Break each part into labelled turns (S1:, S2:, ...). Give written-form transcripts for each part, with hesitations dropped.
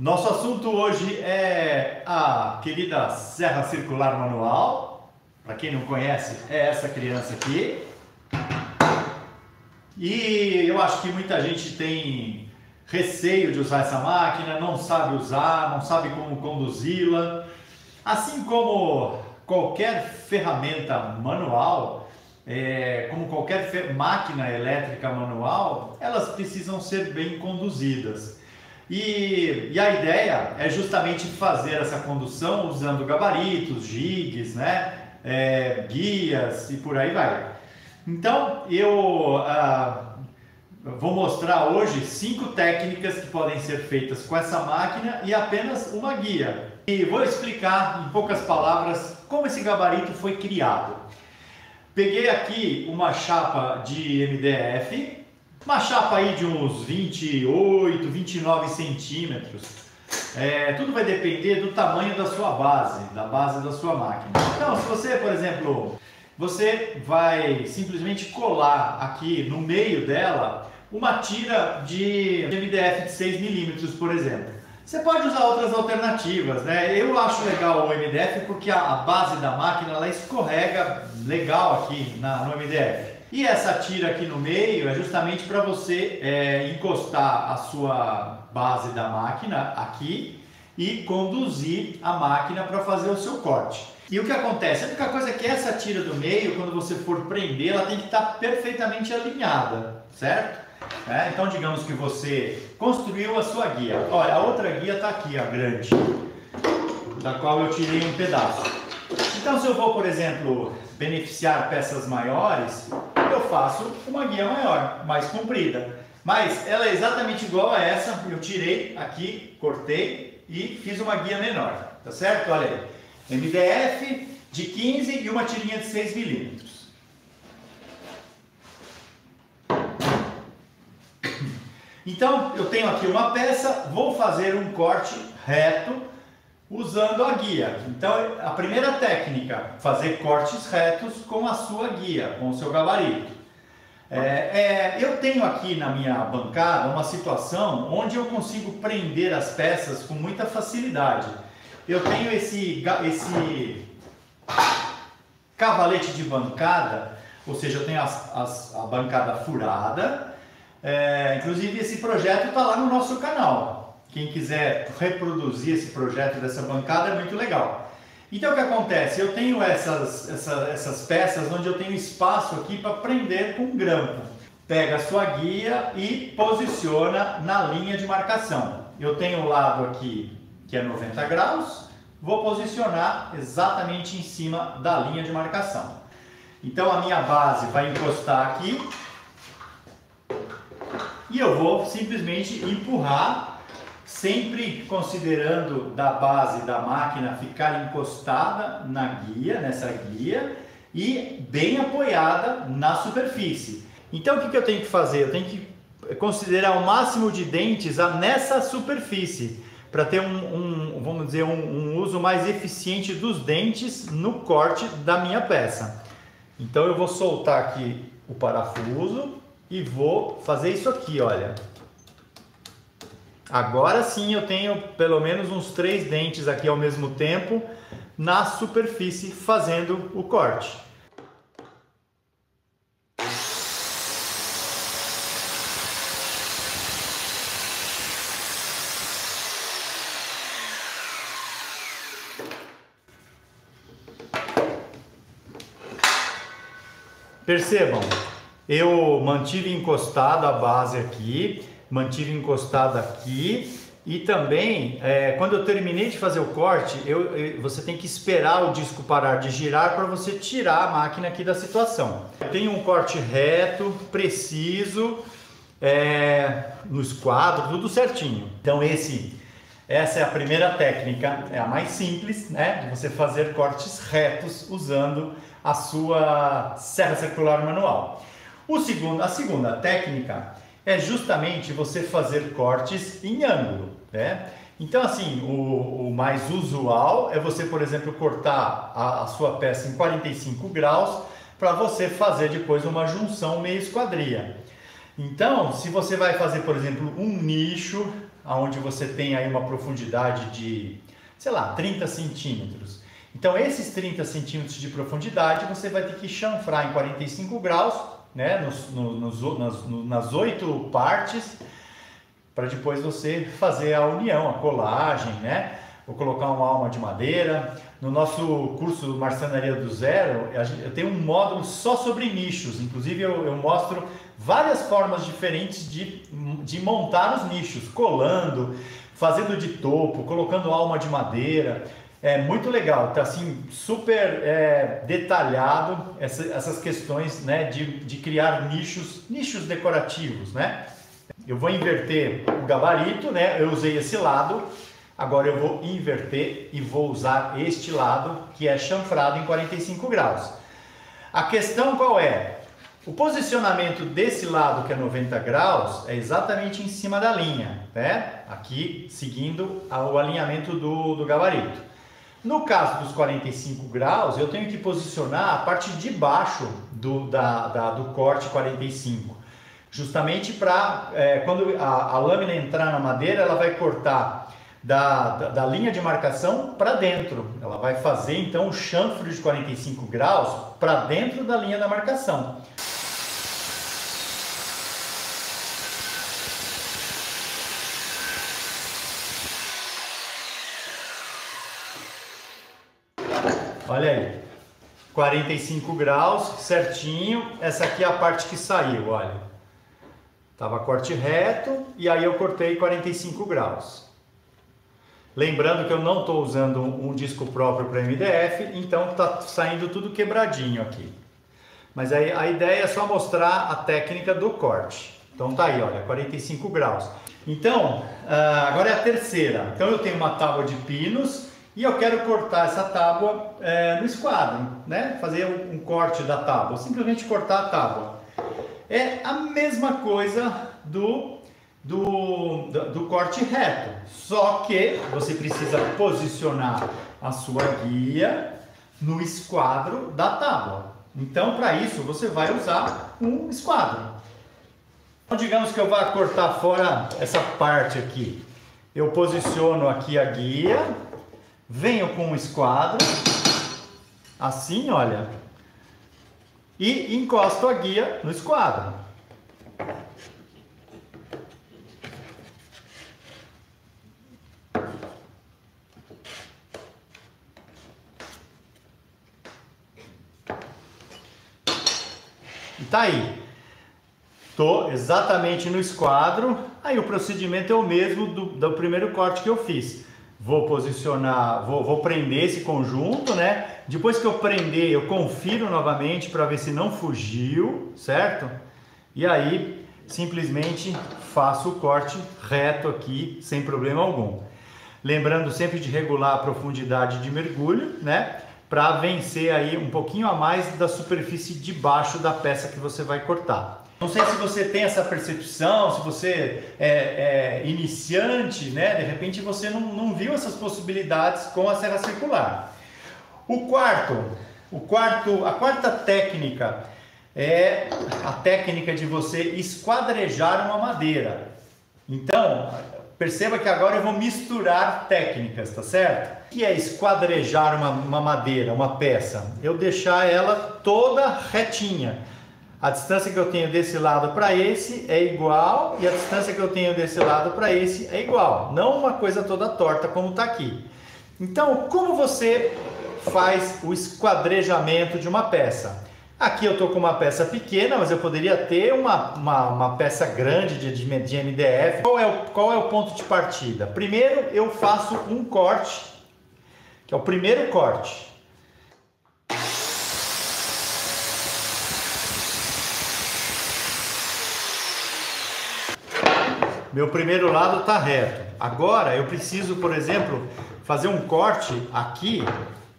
S1: Nosso assunto hoje é a querida serra circular manual. Para quem não conhece, é essa criança aqui. E eu acho que muita gente tem receio de usar essa máquina, não sabe usar, não sabe como conduzi-la. Assim como qualquer ferramenta manual, como qualquer máquina elétrica manual, elas precisam ser bem conduzidas. E a ideia é justamente fazer essa condução usando gabaritos, jigs, né? Guias e por aí vai. Então eu vou mostrar hoje 5 técnicas que podem ser feitas com essa máquina e apenas uma guia. E vou explicar em poucas palavras como esse gabarito foi criado. Peguei aqui uma chapa de MDF, uma chapa aí de uns 28, 29 centímetros. Tudo vai depender do tamanho da sua base, da base da sua máquina. Então, se você, por exemplo, você vai simplesmente colar aqui no meio dela uma tira de MDF de 6 milímetros, por exemplo. Você pode usar outras alternativas, né? Eu acho legal o MDF porque a base da máquina ela escorrega legal aqui no MDF. E essa tira aqui no meio é justamente para você encostar a sua base da máquina aqui e conduzir a máquina para fazer o seu corte. E o que acontece? A única coisa é que essa tira do meio, quando você for prender, ela tem que estar perfeitamente alinhada, certo? Então digamos que você construiu a sua guia. Olha, a outra guia está aqui, a grande, da qual eu tirei um pedaço. Então se eu vou, por exemplo, beneficiar peças maiores, eu faço uma guia maior, mais comprida. Mas ela é exatamente igual a essa, eu tirei aqui, cortei e fiz uma guia menor, tá certo? Olha aí, MDF de 15 e uma tirinha de 6 milímetros. Então, eu tenho aqui uma peça, vou fazer um corte reto usando a guia. Então, a primeira técnica, fazer cortes retos com a sua guia, com o seu gabarito. Eu tenho aqui na minha bancada uma situação onde eu consigo prender as peças com muita facilidade. Eu tenho esse cavalete de bancada, ou seja, eu tenho a bancada furada. Inclusive esse projeto está lá no nosso canal. Quem quiser reproduzir esse projeto dessa bancada é muito legal. Então o que acontece? Eu tenho essas peças onde eu tenho espaço aqui para prender com um grampo. Pega a sua guia e posiciona na linha de marcação. Eu tenho um lado aqui que é 90 graus, vou posicionar exatamente em cima da linha de marcação. Então a minha base vai encostar aqui e eu vou simplesmente empurrar, sempre considerando da base da máquina ficar encostada na guia, nessa guia, e bem apoiada na superfície. Então o que eu tenho que fazer? Eu tenho que considerar o máximo de dentes nessa superfície, para ter vamos dizer, um uso mais eficiente dos dentes no corte da minha peça. Então eu vou soltar aqui o parafuso e vou fazer isso aqui, olha. Agora sim eu tenho pelo menos uns 3 dentes aqui ao mesmo tempo na superfície fazendo o corte. Percebam, eu mantive encostado a base aqui, mantive encostado aqui e também, quando eu terminei de fazer o corte, você tem que esperar o disco parar de girar para você tirar a máquina aqui da situação. Eu tenho um corte reto, preciso, no esquadro, tudo certinho. Então essa é a primeira técnica, é a mais simples, né, de você fazer cortes retos usando a sua serra circular manual. A segunda técnica é justamente você fazer cortes em ângulo, né? Então assim, o mais usual é você, por exemplo, cortar a sua peça em 45 graus para você fazer depois uma junção meia esquadria. Então, se você vai fazer, por exemplo, um nicho onde você tem aí uma profundidade de, sei lá, 30 centímetros. Então esses 30 centímetros de profundidade você vai ter que chanfrar em 45 graus, né, nas 8 partes, para depois você fazer a união, a colagem, né? Vou colocar uma alma de madeira. No nosso curso Marcenaria do Zero, eu tenho um módulo só sobre nichos. Inclusive eu mostro várias formas diferentes de montar os nichos, colando, fazendo de topo, colocando alma de madeira. É muito legal, tá assim super detalhado essas questões, né, de criar nichos decorativos, né? Eu vou inverter o gabarito, né? Eu usei esse lado, agora eu vou inverter e vou usar este lado que é chanfrado em 45 graus. A questão qual é? O posicionamento desse lado que é 90 graus é exatamente em cima da linha, né? Aqui seguindo o alinhamento do gabarito. No caso dos 45 graus, eu tenho que posicionar a parte de baixo do corte 45. Justamente para, quando a lâmina entrar na madeira, ela vai cortar da linha de marcação para dentro. Ela vai fazer então o chanfro de 45 graus para dentro da linha da marcação. Olha aí, 45 graus, certinho. Essa aqui é a parte que saiu, olha. Tava corte reto e aí eu cortei 45 graus. Lembrando que eu não estou usando um disco próprio para MDF, então tá saindo tudo quebradinho aqui. Mas aí a ideia é só mostrar a técnica do corte. Então tá aí, olha, 45 graus. Então, agora é a terceira. Então eu tenho uma tábua de pinos e eu quero cortar essa tábua no esquadro, né? Fazer um corte da tábua, simplesmente cortar a tábua. É a mesma coisa do corte reto, só que você precisa posicionar a sua guia no esquadro da tábua. Então, para isso, você vai usar um esquadro. Então, digamos que eu vá cortar fora essa parte aqui. Eu posiciono aqui a guia, venho com um esquadro, assim, olha, e encosto a guia no esquadro. E tá aí. Tô exatamente no esquadro. Aí o procedimento é o mesmo do primeiro corte que eu fiz. Vou posicionar, vou prender esse conjunto, né? Depois que eu prender, eu confiro novamente para ver se não fugiu, certo? E aí, simplesmente faço o corte reto aqui, sem problema algum. Lembrando sempre de regular a profundidade de mergulho, né? Para vencer aí um pouquinho a mais da superfície de baixo da peça que você vai cortar. Não sei se você tem essa percepção, se você é iniciante, né? De repente você não viu essas possibilidades com a serra circular. A quarta técnica é a técnica de você esquadrejar uma madeira. Então, perceba que agora eu vou misturar técnicas, tá certo? O que é esquadrejar uma madeira, uma peça? Eu deixar ela toda retinha. A distância que eu tenho desse lado para esse é igual e a distância que eu tenho desse lado para esse é igual. Não uma coisa toda torta como está aqui. Então, como você faz o esquadrejamento de uma peça? Aqui eu estou com uma peça pequena, mas eu poderia ter uma peça grande de MDF. Qual é o ponto de partida? Primeiro eu faço um corte, que é o primeiro corte. Meu primeiro lado está reto. Agora eu preciso, por exemplo, fazer um corte aqui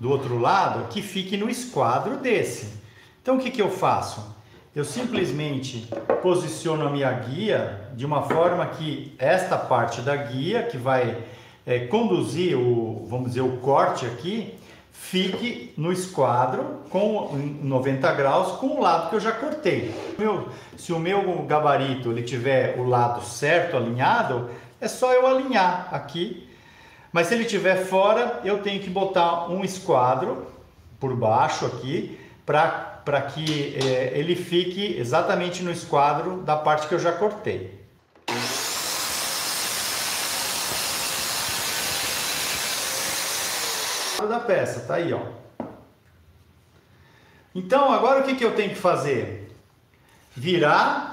S1: do outro lado que fique no esquadro desse. Então o que eu faço? Eu simplesmente posiciono a minha guia de uma forma que esta parte da guia que vai conduzir vamos dizer, o corte aqui, fique no esquadro com 90 graus com o lado que eu já cortei. Se o meu gabarito ele tiver o lado certo, alinhado, é só eu alinhar aqui. Mas se ele estiver fora, eu tenho que botar um esquadro por baixo aqui, para que ele fique exatamente no esquadro da parte que eu já cortei. Da peça, tá aí, ó. Então agora o que eu tenho que fazer? Virar,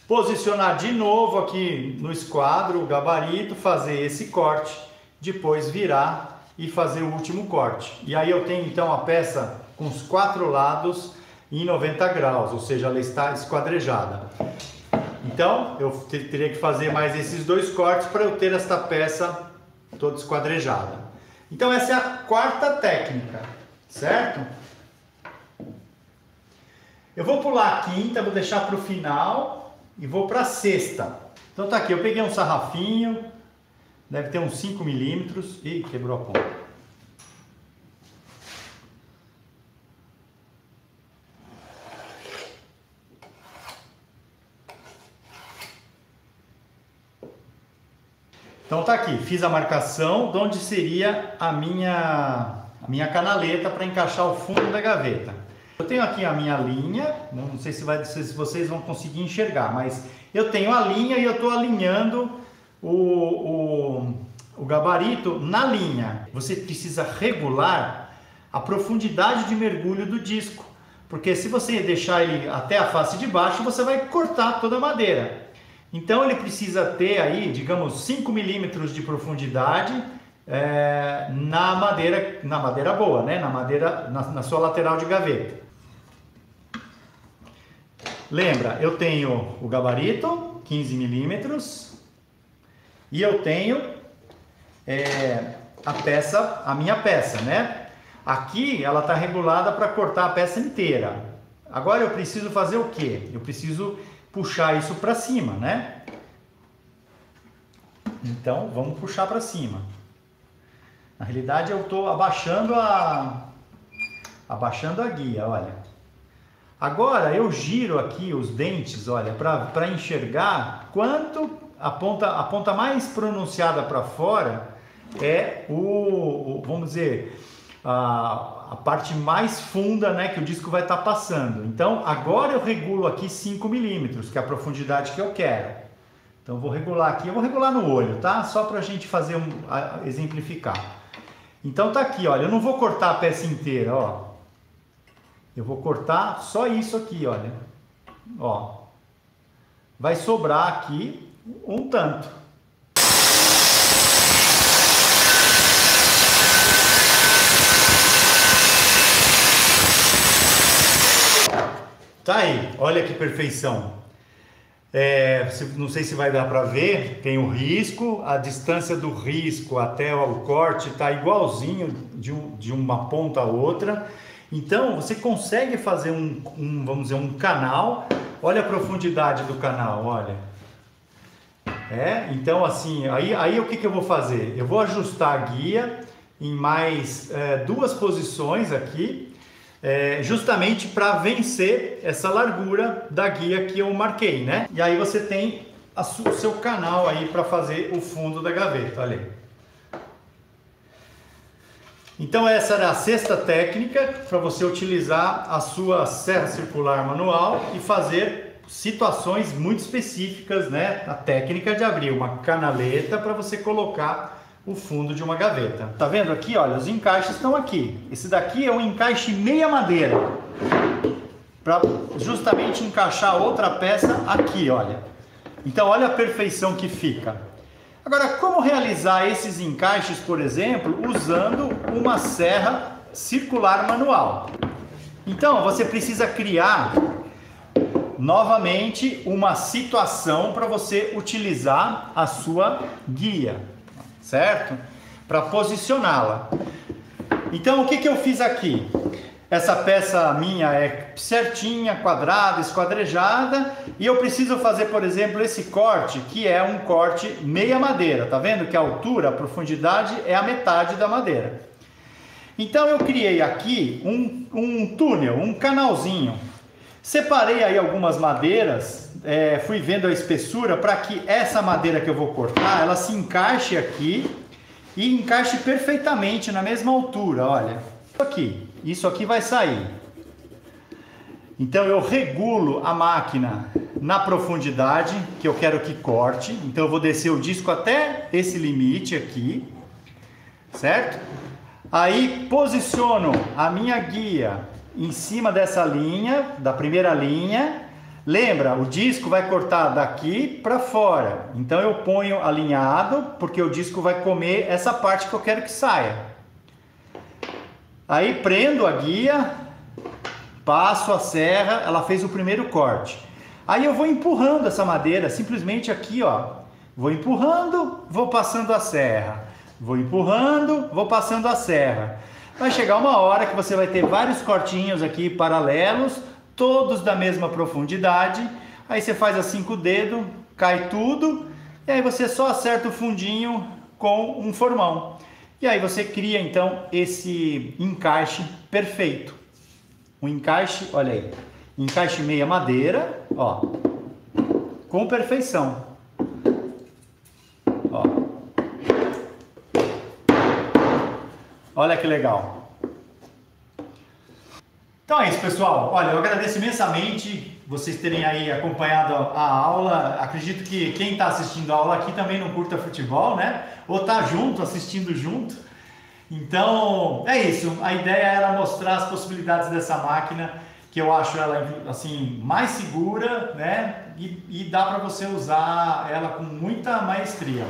S1: posicionar de novo aqui no esquadro o gabarito, fazer esse corte, depois virar e fazer o último corte. E aí eu tenho então a peça com os 4 lados em 90 graus, ou seja, ela está esquadrejada. Então eu teria que fazer mais esses 2 cortes para eu ter esta peça toda esquadrejada. Então essa é a 4ª técnica, certo? Eu vou pular a 5ª, vou deixar para o final e vou para a 6ª. Então tá aqui, eu peguei um sarrafinho, deve ter uns 5 milímetros. Ih, quebrou a ponta. Então tá aqui, fiz a marcação de onde seria a minha canaleta para encaixar o fundo da gaveta. Eu tenho aqui a minha linha, não sei se vocês vão conseguir enxergar, mas eu tenho a linha e eu estou alinhando o gabarito na linha. Você precisa regular a profundidade de mergulho do disco, porque se você deixar ele até a face de baixo, você vai cortar toda a madeira. Então ele precisa ter aí, digamos, 5 milímetros de profundidade na madeira boa, né? Na sua lateral de gaveta. Lembra, eu tenho o gabarito, 15 milímetros, e eu tenho a minha peça, né? Aqui ela está regulada para cortar a peça inteira. Agora eu preciso fazer o quê? Eu preciso puxar isso para cima, né? Então vamos puxar para cima. Na realidade eu estou abaixando a guia, olha. Agora eu giro aqui os dentes, olha, para enxergar quanto a ponta mais pronunciada para fora é vamos dizer, a parte mais funda, né, que o disco vai estar passando. Então agora eu regulo aqui 5 milímetros, que é a profundidade que eu quero. Então eu vou regular aqui, eu vou regular no olho, tá? Só para a gente fazer exemplificar. Então tá aqui, olha, eu não vou cortar a peça inteira, ó. Eu vou cortar só isso aqui, olha. Ó. Vai sobrar aqui um tanto. Tá aí, olha que perfeição. Não sei se vai dar para ver, tem o risco, a distância do risco até o corte está igualzinho de uma ponta a outra. Então você consegue fazer vamos dizer, um canal. Olha a profundidade do canal, olha. Então assim, aí o que eu vou fazer? Eu vou ajustar a guia em mais 2 posições aqui. Justamente para vencer essa largura da guia que eu marquei, né? E aí você tem o seu canal aí para fazer o fundo da gaveta, olha aí. Então essa era a 6ª técnica para você utilizar a sua serra circular manual e fazer situações muito específicas, né? A técnica de abrir uma canaleta para você colocar o fundo de uma gaveta. Tá vendo aqui, olha, os encaixes estão aqui. Esse daqui é um encaixe meia madeira, para justamente encaixar outra peça aqui, olha. Então olha a perfeição que fica. Agora, como realizar esses encaixes, por exemplo, usando uma serra circular manual? Então você precisa criar novamente uma situação para você utilizar a sua guia, certo? Para posicioná-la. Então o que eu fiz aqui? Essa peça minha é certinha, quadrada, esquadrejada, e eu preciso fazer, por exemplo, esse corte, que é um corte meia madeira. Tá vendo que a altura, a profundidade é a metade da madeira. Então eu criei aqui um túnel, um canalzinho. Separei aí algumas madeiras fui vendo a espessura para que essa madeira que eu vou cortar, ela se encaixe aqui e encaixe perfeitamente na mesma altura, olha. Isso aqui vai sair. Então eu regulo a máquina na profundidade que eu quero que corte. Então eu vou descer o disco até esse limite aqui, certo? Aí posiciono a minha guia em cima dessa linha, da primeira linha. Lembra, o disco vai cortar daqui para fora. Então eu ponho alinhado, porque o disco vai comer essa parte que eu quero que saia. Aí prendo a guia, passo a serra, ela fez o primeiro corte. Aí eu vou empurrando essa madeira, simplesmente aqui, ó. Vou empurrando, vou passando a serra. Vou empurrando, vou passando a serra. Vai chegar uma hora que você vai ter vários cortinhos aqui paralelos, todos da mesma profundidade. Aí você faz assim com o dedo, cai tudo, e aí você só acerta o fundinho com um formão. E aí você cria então esse encaixe perfeito. Um encaixe, olha aí, encaixe meia madeira, ó, com perfeição. Ó. Olha que legal. Então é isso, pessoal. Olha, eu agradeço imensamente vocês terem aí acompanhado a aula. Acredito que quem está assistindo a aula aqui também não curta futebol, né? Ou tá junto, assistindo junto. Então, é isso. A ideia era mostrar as possibilidades dessa máquina, que eu acho ela assim mais segura, né? E dá para você usar ela com muita maestria.